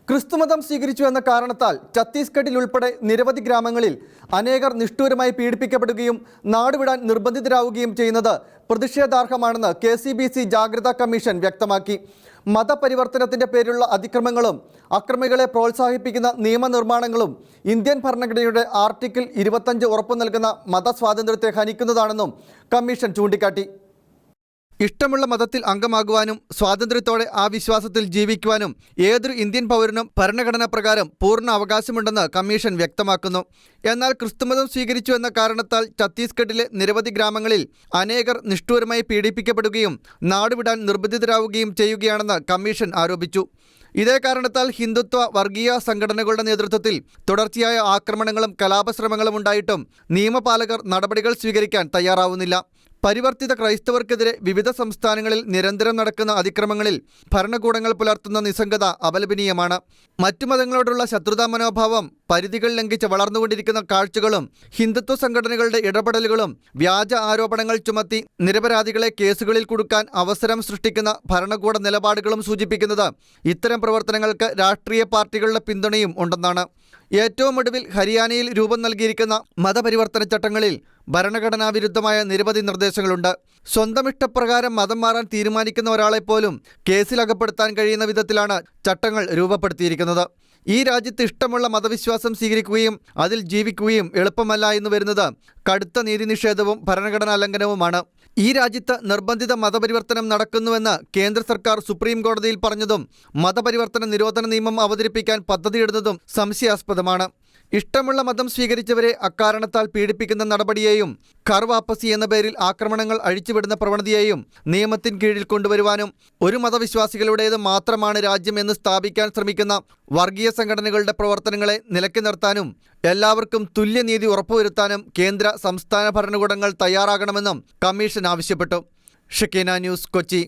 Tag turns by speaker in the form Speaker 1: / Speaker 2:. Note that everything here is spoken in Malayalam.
Speaker 1: ക്രിസ്തുമതം സ്വീകരിച്ചു എന്ന കാരണത്താൽ ഛത്തീസ്ഗഡിൽ ഉൾപ്പെടെ നിരവധി ഗ്രാമങ്ങളിൽ അനേകർ നിഷ്ഠൂരമായി പീഡിപ്പിക്കപ്പെടുകയും നാടുവിടാൻ നിർബന്ധിതരാവുകയും ചെയ്യുന്നത് പ്രതിഷേധാർഹമാണെന്ന് KCBC ജാഗ്രതാ കമ്മീഷൻ വ്യക്തമാക്കി. മതപരിവർത്തനത്തിന്റെ പേരിലുള്ള അതിക്രമങ്ങളും അക്രമികളെ പ്രോത്സാഹിപ്പിക്കുന്ന നിയമനിർമ്മാണങ്ങളും ഇന്ത്യൻ ഭരണഘടനയുടെ ആർട്ടിക്കിൾ 25 ഉറപ്പു നൽകുന്ന മതസ്വാതന്ത്ര്യത്തെ ഹനിക്കുന്നതാണെന്നും കമ്മീഷൻ ചൂണ്ടിക്കാട്ടി. ഇഷ്ടമുള്ള മതത്തിൽ അംഗമാകുവാനും സ്വാതന്ത്ര്യത്തോടെ ആ വിശ്വാസത്തിൽ ജീവിക്കുവാനും ഏതൊരു ഇന്ത്യൻ പൗരനും ഭരണഘടനാ പ്രകാരം പൂർണ്ണ അവകാശമുണ്ടെന്ന് കമ്മീഷൻ വ്യക്തമാക്കുന്നു. എന്നാൽ ക്രിസ്തുമതം സ്വീകരിച്ചു എന്ന കാരണത്താൽ ഛത്തീസ്ഗഡിലെ നിരവധി ഗ്രാമങ്ങളിൽ അനേകർ നിഷ്ഠൂരമായി പീഡിപ്പിക്കപ്പെടുകയും നാടുവിടാൻ നിർബന്ധിതരാവുകയും ചെയ്യുകയാണെന്ന് കമ്മീഷൻ ആരോപിച്ചു. ഇതേ കാരണത്താൽ ഹിന്ദുത്വ വർഗീയ സംഘടനകളുടെ നേതൃത്വത്തിൽ തുടർച്ചയായ ആക്രമണങ്ങളും കലാപശ്രമങ്ങളും ഉണ്ടായിട്ടും നിയമപാലകർ നടപടികൾ സ്വീകരിക്കാൻ തയ്യാറാവുന്നില്ല. പരിവർത്തിത ക്രൈസ്തവർക്കെതിരെ വിവിധ സംസ്ഥാനങ്ങളിൽ നിരന്തരം നടക്കുന്ന അതിക്രമങ്ങളിൽ ഭരണകൂടങ്ങൾ പുലർത്തുന്ന നിസ്സംഗത അപലപനീയമാണ്. മറ്റു മതങ്ങളോടുള്ള ശത്രുതാ മനോഭാവം, പരിധികൾ ലംഘിച്ച് വളർന്നുകൊണ്ടിരിക്കുന്ന കാഴ്ചകളും ഹിന്ദുത്വ സംഘടനകളുടെ ഇടപെടലുകളും വ്യാജ ആരോപണങ്ങൾ ചുമത്തി നിരപരാധികളെ കേസുകളിൽ കുടുക്കാൻ അവസരം സൃഷ്ടിക്കുന്ന ഭരണകൂട നിലപാടുകളും സൂചിപ്പിക്കുന്നത് ഇത്തരം പ്രവർത്തനങ്ങൾക്ക് രാഷ്ട്രീയ പാർട്ടികളുടെ പിന്തുണയും ഉണ്ടെന്നാണ്. ഏറ്റവും ഒടുവിൽ ഹരിയാനയിൽ രൂപം നൽകിയിരിക്കുന്ന മതപരിവർത്തന ചട്ടങ്ങളിൽ ഭരണഘടനാ വിരുദ്ധമായ നിരവധി നിർദ്ദേശങ്ങളുണ്ട്. സ്വന്തം ഇഷ്ടപ്രകാരം മതം മാറാൻ തീരുമാനിക്കുന്ന ഒരാളെപ്പോലും കേസിലകപ്പെടുത്താൻ കഴിയുന്ന വിധത്തിലാണ് ചട്ടങ്ങൾ രൂപപ്പെടുത്തിയിരിക്കുന്നത്. ഈ രാജ്യത്ത് ഇഷ്ടമുള്ള മതവിശ്വാസം സ്വീകരിക്കുകയും അതിൽ ജീവിക്കുകയും എളുപ്പമല്ല എന്ന് വരുന്നത് കടുത്ത നീതി നിഷേധവും ഭരണഘടനാ ലംഘനവുമാണ്. ഈ രാജ്യത്ത് നിർബന്ധിത മതപരിവർത്തനം നടക്കുന്നുവെന്ന് കേന്ദ്ര സർക്കാർ സുപ്രീം കോടതിയിൽ പറഞ്ഞതും മതപരിവർത്തന നിരോധന നിയമം അവതരിപ്പിക്കാൻ പദ്ധതിയിടുന്നതും സംശയാസ്പദമാണ്. ഇഷ്ടമുള്ള മതം സ്വീകരിച്ചവരെ അക്കാരണത്താൽ പീഡിപ്പിക്കുന്ന നടപടിയെയും ഘർ വാപ്പസി എന്ന പേരിൽ ആക്രമണങ്ങൾ അഴിച്ചുവിടുന്ന പ്രവണതയെയും നിയമത്തിൻ കീഴിൽ കൊണ്ടുവരുവാനും ഒരു മതവിശ്വാസികളുടേത് മാത്രമാണ് രാജ്യം എന്ന് സ്ഥാപിക്കാൻ ശ്രമിക്കുന്ന വർഗീയ സംഘടനകളുടെ പ്രവർത്തനങ്ങളെ നിലയ്ക്ക് നിർത്താനും എല്ലാവർക്കും തുല്യനീതി ഉറപ്പുവരുത്താനും കേന്ദ്ര സംസ്ഥാന ഭരണകൂടങ്ങൾ തയ്യാറാകണമെന്നും കമ്മീഷൻ ആവശ്യപ്പെട്ടു. Shekinah news, Kochi.